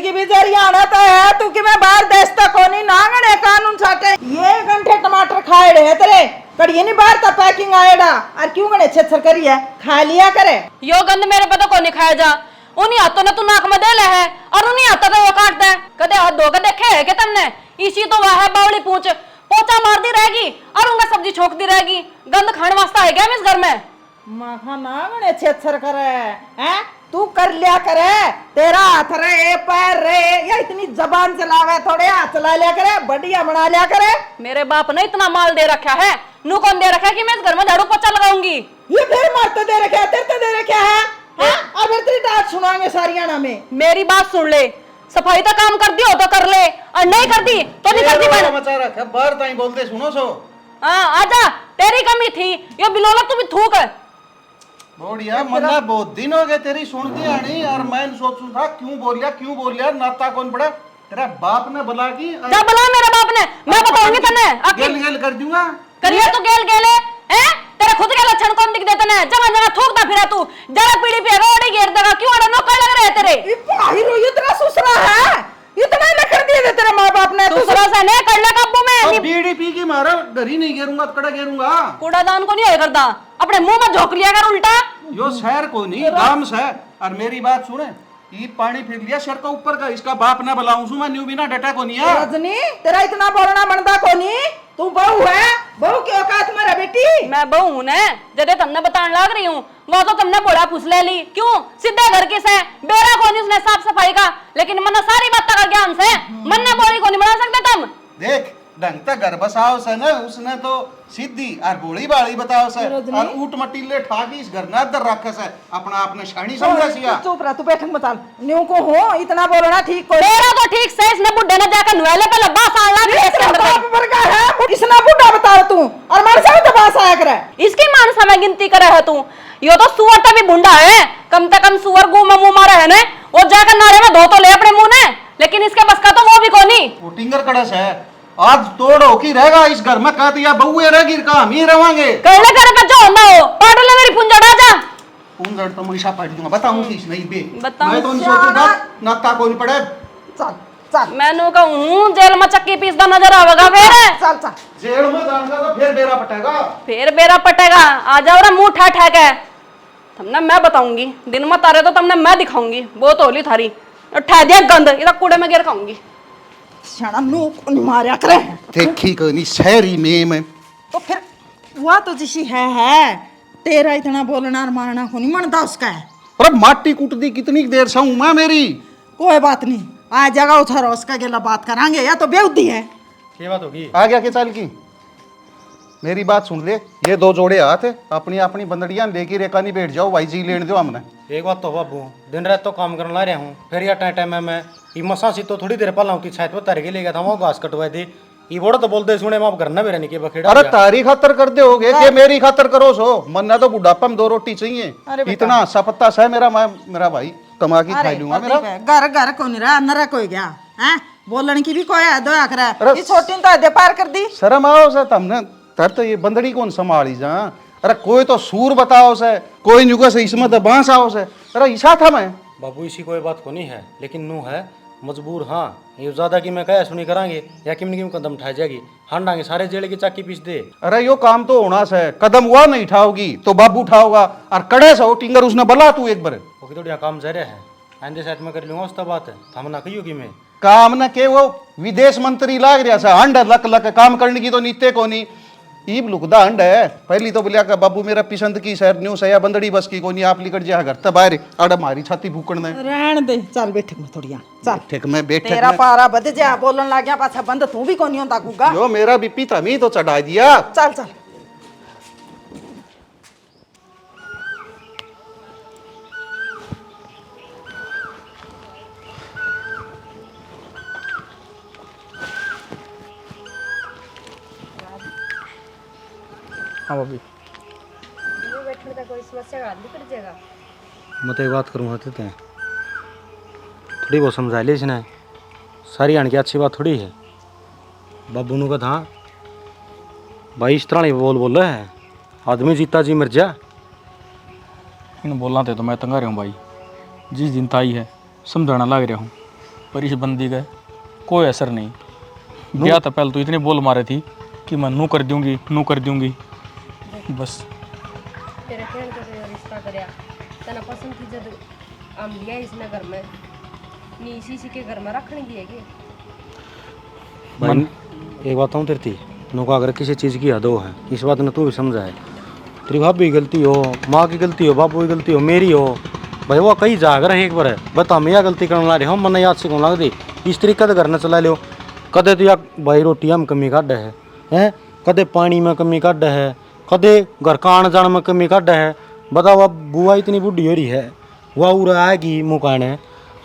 की बीज हरियाणा तो है तू कि मैं बाहर देश तक होनी नांगने कानून छाटे ये घंटे टमाटर खाए रहे तेरे कड़िए नहीं बाहर तक पैकिंग आएड़ा और क्यों गणे छेछर करी है खा लिया करे। यो गंद मेरे पे तो कौन नहीं खाया जा, उन्हीं हाथों ने तू नाक में दे ले है और उन्हीं हाथों से वो काटता है। कदे हाथ धो के देखे है कि तुमने? इसी तो वह है बावली पूछ पोचा मारती रहेगी और उनका सब्जी छोकती रहेगी, गंद खाने वास्ता है क्या इस घर में? माखा नागणे छेछर करे हैं तू कर लिया करे, तेरा हाथ रे पैर रे या इतनी जबान चलावे थोड़े हाथ चला लिया करे, बढ़िया बना लिया करे। मेरे बाप ने इतना माल दे रखा है, नू कौन दे रखा है कि मैं इस घर में झाड़ू पोछा लगाऊंगी? ये फिर मर्द दे रखे है, तेरे तो दे रखे है। अब तेरी डांट सुनाएंगे सारियाना में। मेरी बात सुन ले, सफाई का काम कर दी हो तो कर ले और नहीं करती तो नहीं करती। मचा रखा बाहर ताई बोलते सुनो सो हाँ आजा, तेरी कमी थी, ये बिलोला तू भी थूक। बढ़िया मन्ना बहुत दिन हो गए तेरी सुनती आनी, और मैं सोचू था क्यों बोल लिया नाता कौन पड़ा तेरा बाप ने बुला की जब बुला मेरे बाप ने, मैं बताऊंगी तने गेल गेल कर दूंगा। करिए तो गेल गेले हैं, तेरे खुद के लक्षण कौन दिख देते ने, जगह जगह थूकता फिरा तू, जरा पीढ़ी पे रोड़ी घेर देगा, क्यों अरे नौकर लग रहे हैं तेरे। ये भाई रो इतना सुसरा है, इतना ही कर दिए थे तेरे माँ बाप ने। दूसरा से नहीं कर ले काबू में, बीडीपी की मारा घर ही नहीं घेरूंगा तो कड़ा घेरूंगा। कूड़ादान को नहीं होए करता, अपने मुंह में झोंक लिया कर उल्टा। यो शहर को नहीं गांव से, और मेरी बात सुने, ये पानी फिर लिया सर का ऊपर का, इसका बाप ना बुलाऊं सु मैं न्यू बिना डटा को नहीं है। रजनी तेरा इतना बोलना मनता को नहीं, तू बहू है, बहू की औकात में रह बेटी। मैं बहू हूं ने, जदे तुमने बताने लग रही हूँ, वो तो तुमने बोला पूछ ले ली, क्यों सीधे घर के से बेरा को नहीं उसने साफ सफाई का, लेकिन मन सारी बात का ज्ञान से मन ने बोली को नहीं बना सकते तुम। देख ढंग तक घर बसाओ से ना, उसने तो सीधी और बोली बाड़ी बताओ से, और ऊट मटीले ठाकी इस घर ना दर रखे से, अपना आपने शानी समझा सिया। चुप रह, तू बैठ मत आल, न्यू को हो इतना बोलना ठीक को। तेरा तो ठीक से इसने बुड्ढे ने जाकर नुएले पे लब्बा साला भी इसके अंदर बाप वर्गा है, किसना बुढ़ा बताओ तू, और मार से तो बास आया करे। इसकी मान समय गिनती करे है तू, यो तो सुअर तभी भुंडा है, कम से कम सुअर गू में मुंह मारा है ने, वो जाकर नारे में धो तो ले अपने मुंह ने, लेकिन इसके बस का तो वो भी कोनी। वो टिंगर कड़स है, आज तोड़ हो की रहेगा इस घर में, कहती या बहुए रहेगी का हम ही रवांगे। कहने करे का जो होना हो, पाट ले मेरी पुंजड़ा जा। पुंजड़ तो मुझे पाट दूंगा, बताऊं किस नहीं बे। बताऊं मैं तो नहीं सोचूंगा नाता कौन पड़े। चल चल मैंने कहूं जेल में चक्की पीसदा नजर आवेगा फिर। चल चल जेल में जाऊंगा तो फिर बेरा पटेगा। फिर बेरा पटेगा, आ जाओ रे मुंह ठा ठा के, तुमने मैं बताऊंगी, दिन में तारे तो तुमने मैं दिखाऊंगी, बहुत होली थारी, ठा दिया गंद, इधर कूड़े में गिर खाऊंगी। शाना नु को नहीं मारया करे। देखी को नहीं शहरी में मैं तो फिर हुआ तो जिसी है, तेरा इतना बोलना और मारना को नहीं मनता उसका है। अरे माटी कूट दी कितनी देर से हूं मैं मेरी। कोई बात नहीं, आज जगह उठा उसका गेला बात करांगे, या तो बेउद्दी है। ये बात होगी आ गया के चाल की मेरी बात सुन ले, ये दो जोड़े हाथ अपनी अपनी बंदड़ियां लेके रेखा नहीं बैठ जाओ भाई जी लेने दो हमने। एक बात तो बाबू, दिन रात तो काम करने ला रहा हूँ, फिर यह टाइम टाइम मैं ये मसा सी तो थोड़ी देर पहला की छात पर तर के ले गया था, वो घास कटवाए थे, ये बोड़ा तो बोलते सुने आप घर ना भी रहने के बखेड़ा। अरे तारी खातर कर दे होगे कि मेरी खातर करो सो, मन्ना तो बुढ़ापा में 2 रोटी चाहिए, इतना अच्छा पत्ता सा मेरा मेरा भाई कमा के खा लूंगा मेरा। घर घर को नहीं रहा, नरा कोई गया है, बोलने की भी कोई है दो आखरा, ये छोटी तो दे पार कर दी। शर्म आओ से तुमने, तर तो ये बंदड़ी कौन संभाली जा। अरे कोई तो सूर बताओ से, कोई नुका से इसमें तो बांस आओ से, अरे ईसा था मैं। बाबू इसी कोई बात को नहीं है, लेकिन नू है मजबूर। हाँ ये ज्यादा की मैं कह सुनी करांगे या किम किम कदम उठाई जाएगी, हाँ डांगे सारे जेल की चाकी पीस दे। अरे यो काम तो होना से, कदम हुआ नहीं उठाओगी तो बाबू उठाओगा, और कड़े से हो टिंगर उसने बला तू एक बार। ओके तो काम जा रहा है, आंदे साथ में कर लूंगा उस बात है, हम ना कहियो कि मैं काम न के वो विदेश मंत्री लाग रहा था, हंड लक लक काम करने की तो नीते को नहीं, ईब लुकदा हंड है। पहली तो बोलिया का बाबू मेरा पिसंद की शहर न्यू सया बंदड़ी बस की को नहीं, आप लिकट जा घर तब बाहर अड़ मारी छाती भूकण दे। रहन दे, चल बैठक में थोड़िया चल, ठीक मैं बैठक तेरा में पारा बद जा, बोलन लग गया पाछा बंद तू भी को नहीं होता गुगा। यो मेरा बीपी तमी तो चढ़ा दिया। चल चल हाँ भाभी, बैठने का कोई समस्या का हल निकल जाएगा। मैं तो एक बात करूँगा तो थोड़ी बहुत समझा ले इसने, सारी आने की अच्छी बात थोड़ी है। बाबू नु का था भाई इस तरह नहीं बोल रहा है, आदमी जीता जी मर जा। इन बोलना थे तो मैं तंगा रहा हूँ भाई, जिस दिन ताई है समझाना लग रहा हूँ, पर इस बंदी का कोई असर नहीं। ब्याह तो पहले तो इतने बोल मारे थी कि मैं नू कर दूंगी नू कर दूंगी, बस तेरे कहने का कोई रिश्ता करया तना पसंद की जब हम लिया इसने घर में नी इसी के घर में रखने की है कि भाई एक बात हूँ तेरी थी नुका, अगर किसी चीज़ की हद हो है इस बात ने तू भी समझा है, तेरी भाभी की गलती हो, माँ की गलती हो, बापू की गलती हो, मेरी हो, भाई वो कहीं जाग रहे एक बार है बता मैं यह गलती करने ला रहे हो, मन याद से कौन लग दी इस तरीके से घर न चला लो। कदे तो या भाई रोटियाँ में कमी काट है हैं, कदे पानी में कमी काट है, कदे घर का आने जाने में कमी काट है। बताओ अब बुआ इतनी बुढ़ी हो रही है, वह उरा आएगी मुँह काने।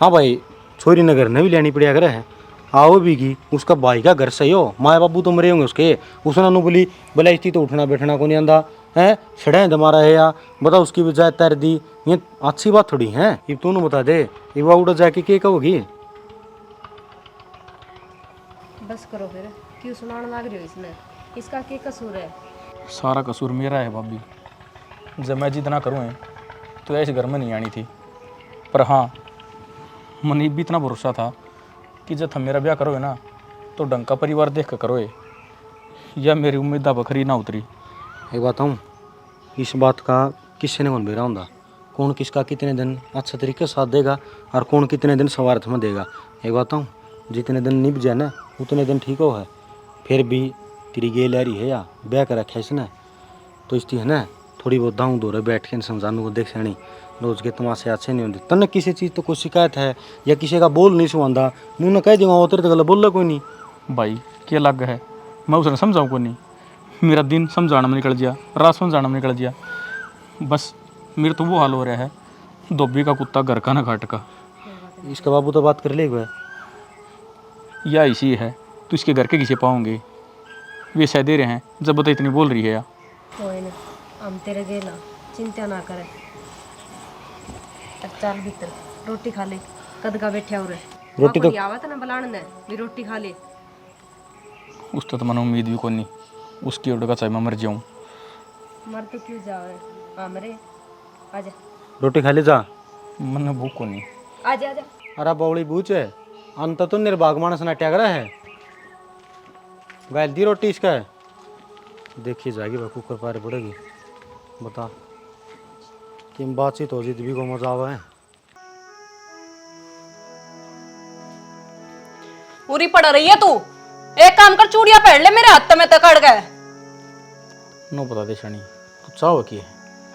हाँ भाई छोरी नगर ने भी लेनी पड़िया करे है, आओ भी की उसका भाई का घर सही हो, माए बाबू तो मरे होंगे उसके। उसने नु बोली बोला इसकी तो उठना बैठना को नहीं आंदा है, छड़े दमारा है या बता उसकी बजाय तैर दी, ये अच्छी बात थोड़ी है। ये तू बता दे ये उड़ा जाके के कहोगी। बस करो फिर, क्यों सुनाने लग रही हो इसने, इसका क्या कसूर है? सारा कसूर मेरा है भाभी। जब मैं जितना करूँ है तो ऐसे घर में नहीं आनी थी। पर हाँ, मनीब भी इतना भरोसा था कि जब हम मेरा ब्याह करोगे ना तो ढंग का परिवार देख कर करोगे, या मेरी उम्मीद बखरी ना उतरी। एक बात हूँ, इस बात का किसी ने कौन बेरा होंगे, कौन किसका कितने दिन अच्छा तरीके से साथ देगा और कौन कितने दिन स्वार्थ में देगा। एक बात हूँ, जितने दिन निभ जाए ना उतने दिन ठीक हो है। फिर भी तेरी गेल आ रही है या ब्याह कर रखा है इसने, तो इसकी है ना थोड़ी बहुत दाऊँ दो बैठ के समझाने को देख सैनी, रोज के तमाशे अच्छे नहीं होते। तन्ने किसी चीज़ तो कोई शिकायत है या किसी का बोल नहीं सुनता, मुँह न कह दूँगा वो तेरे तो गलत बोल कोई नहीं। भाई क्या लग है, मैं उसने समझाऊँ को नहीं। मेरा दिन समझाने में निकल गया, रात समझाने में निकल गया। बस मेरे तो वो हाल हो रहा है, धोबी का कुत्ता घर का ना घाट का। इसका बाबू तो बात कर ले हुआ या इसी है तो इसके घर के किसे पाओगे, वे सह दे रहे हैं जब बता इतनी बोल रही है। या कोई ना, हम तेरे गेला, चिंता ना करे। अब चल भीतर रोटी खा ले, कद का बैठा हो रे रोटी तो आवत ना बुलाने ने भी रोटी खा ले। उस तो मन उम्मीद भी को नहीं, उसकी ओर का चाहे मैं मर जाऊँ। मर तो क्यों जावे, हाँ मरे, आजा रोटी खा ले जा। मन भूख को नहीं। आजा आजा। अरे बौड़ी बूझ है, अंत तो निर्भाग मानस नाट्या करा है, गाल दी रोटी इसका है। देखी जाएगी भाई कुकर पारे पड़ेगी, बता कि बातचीत हो जित भी को मजा आवा है। पूरी पड़ रही है तू, एक काम कर चूड़ियां पहन ले, मेरे हाथ में तकड़ गए। नो बता दे शनी, तू चाहो की है?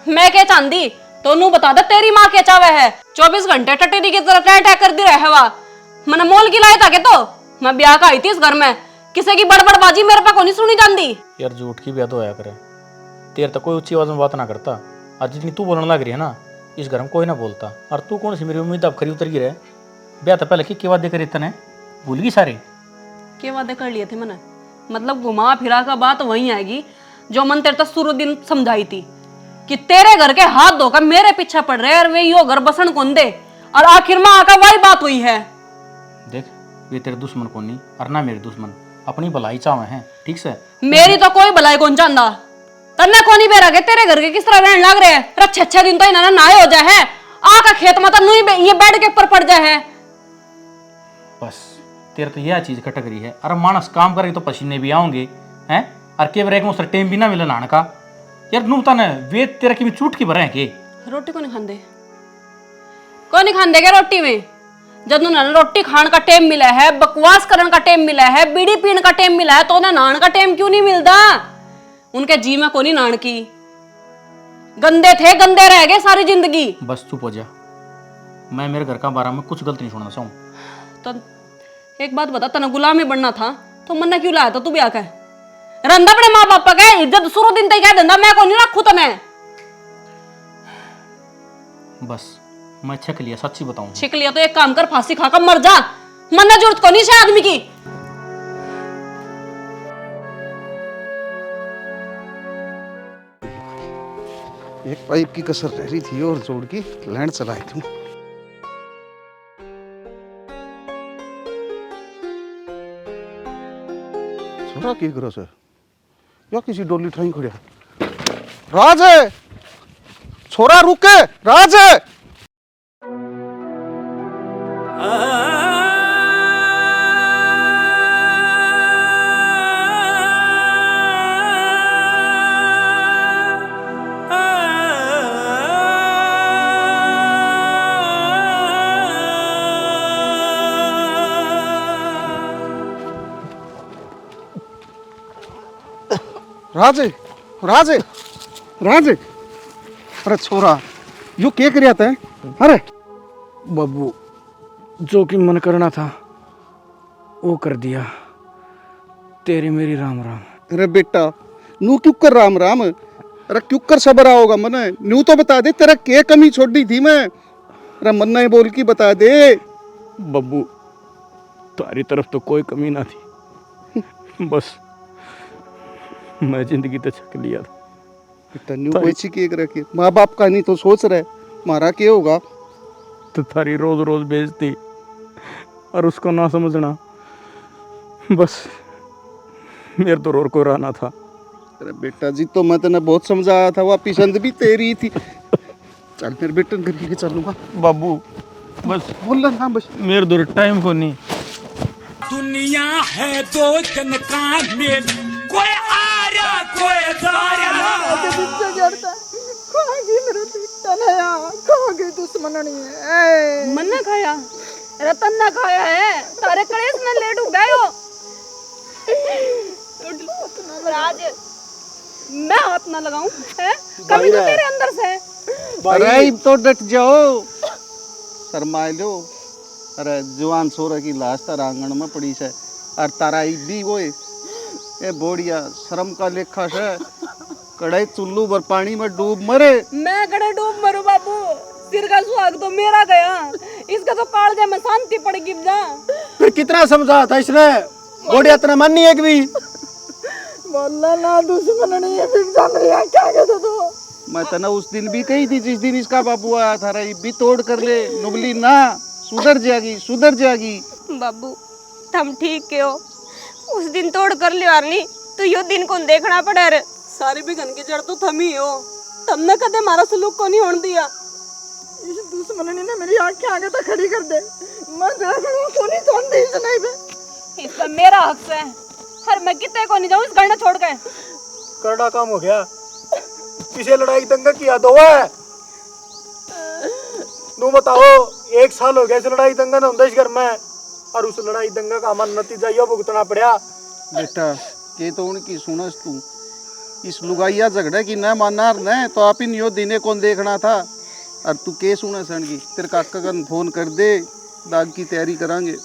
मैं क्या चांदी तो नू बता दे, तेरी माँ क्या चावे है? 24 घंटे टटेरी की तरह टैट कर दी रहे वा। मैंने मोल की लाया था के तो मैं ब्याह का आई थी इस घर में, किसी की बड़बड़बाजी मेरे पे को नहीं सुनी जाती। यार झूठ की ब्याह तो आया करे, तेरे तो कोई ऊंची आवाज में बात ना करता, और जितनी तू बोलने लग रही है ना इस घर में कोई ना बोलता। और तू कौन सी मेरी उम्मीद अब खरी उतर गई रहे, ब्याह तो पहले की वादे करे इतने भूल गई सारे। के वादे कर लिए थे मैंने, मतलब घुमा फिरा का बात वहीं आएगी जो मन तेरे तक शुरू दिन समझाई थी कि तेरे घर के हाथ धोकर मेरे पीछे पड़ रहे और वे यो घर बसन कौन दे, और आखिर में आकर वही बात हुई है। देख वे तेरे दुश्मन कौन नहीं और ना मेरे दुश्मन, अपनी भलाई चाहे हैं, ठीक से। मेरी तो कोई भलाई कौन चाहता, तन्ने कोनी बेरा के तेरे घर के किस तरह रहने लग रहे हैं। रच्छे 6 दिन तो इन्होंने नहाए हो जाए है, आका खेत में तो नहीं ये बेड के ऊपर पड़ जाए है। बस तेरे तो यह चीज खटक रही है, अरे मानस काम करेगी तो पसीने भी आएंगे हैं, और के ब्रेक में टाइम भी ना मिले नहाने का। यार नूता ने वे तेरे की भी चूट की भरे हैं के रोटी को नहीं खाते, को नहीं खाते क्या रोटी में? जब उन्होंने रोटी खाने का टाइम मिला है, बकवास करने का टाइम मिला है, बीड़ी पीने का टाइम मिला है, तो उन्हें नहाने का टाइम क्यों नहीं मिलता? उनके जी में कोनी नान की, गंदे थे गंदे रह गए सारी जिंदगी। बस चुप हो जा, मैं मेरे घर का बारे में कुछ गलत नहीं सुनना चाहूँ। तो एक बात बता, तने गुलामी बनना था तो मन्ना क्यों लाया था तू ब्याह का? रंदा अपने माँ बाप का इज्जत शुरू दिन तक कह देंदा, मैं को नहीं रखू तने। बस मैं छिक लिया, सच्ची बताऊं। छिक लिया तो एक काम कर, फांसी खाकर मर जा, मन्ना जरूरत को नहीं से आदमी की। एक पाइप की कसर रह रही थी और जोड़ की लैंड चलाई थी। छोरा की करो सर या किसी डोली ठाई खड़िया। राज है छोरा, रुके राज है। राजे राजे राजे, अरे छोरा यो क्या करिया था? अरे बाबू जो कि मन करना था वो कर दिया, तेरी मेरी राम राम। अरे बेटा नू क्यों कर राम राम, अरे क्यों कर सबरा होगा मन, न्यू तो बता दे तेरा क्या कमी छोड़ दी थी मैं। अरे मन्ना ही बोल की बता दे। बब्बू तारी तरफ तो कोई कमी ना थी, बस मैं जिंदगी तो छक लिया था। तन्यू कोई चिकेक रखे, माँ बाप का नहीं तो सोच रहे मारा क्या होगा। तो थारी रोज रोज बेइज्जती और उसको ना समझना, बस मेरे तो और कोई रहना था। अरे बेटा जी तो मैं तेने बहुत समझाया था, वह पसंद भी तेरी थी। चल मेरे बेटे घर लेके चलूंगा। बाबू बस बोल ना बस। मेरे दूर टाइम को नहीं। दुनिया है दो जन का मेल, कोई आ रहा कोई जा रहा। मन ने खाया, रतन ने खाया है, तारे कलेश में लेट उठायो। राज, मैं हाथ ना लगाऊं, है? कभी तो तेरे अंदर से। अरे तो डट जाओ, शर्मा लो। अरे जवान सोरा की लाश तारा आंगन में पड़ी है और तारा भी वो ये बोड़िया शर्म का लेखा है। कड़ाई चुल्लू भर पानी में डूब मरे। मैं कड़े डूब मरू बाबू, सिर का सुहाग तो मेरा गया, इसका तो कालजे में शांति पड़ेगी जा। फिर कितना समझा था इसने, बोड़िया तेरा मन नहीं है कभी। बोला ना दुश्मन नहीं है, फिर जान रहा क्या कहते तो। मैं तना उस दिन भी कही थी जिस दिन इसका बाबू आया था, रही भी तोड़ कर ले नुबली ना, सुधर जाएगी सुधर जाएगी। बाबू तुम ठीक के हो, उस दिन तोड़ कर लियो नहीं तो यो दिन कौन देखना पड़े रे। सारी बिगन की जड़ तो थम ही हो, तुमने कदे मारा सलूक को नहीं होने दिया। इस दुश्मन ने मेरी आंखें आगे तक खड़ी कर दे, मैं को नहीं जानती इस नहीं पे। इसका मेरा हक है, हर मैं कितने को नहीं जाऊं इस घर छोड़ के। करड़ा काम हो गया, किसे लड़ाई दंगा किया दो है। तू बताओ, 1 साल हो गया इस लड़ाई दंगा ना होता इस घर में, और उस लड़ाई दंगा का हमारा नतीजा यो भुगतना पड़ा। बेटा ये तो उनकी सुनस तू, इस लुगाइया झगड़े की न मानना न तो आप इन यो दिने कौन देखना था। और तू के सुना सन की, तेरे काका का फोन कर दे, दाग की तैयारी करांगे।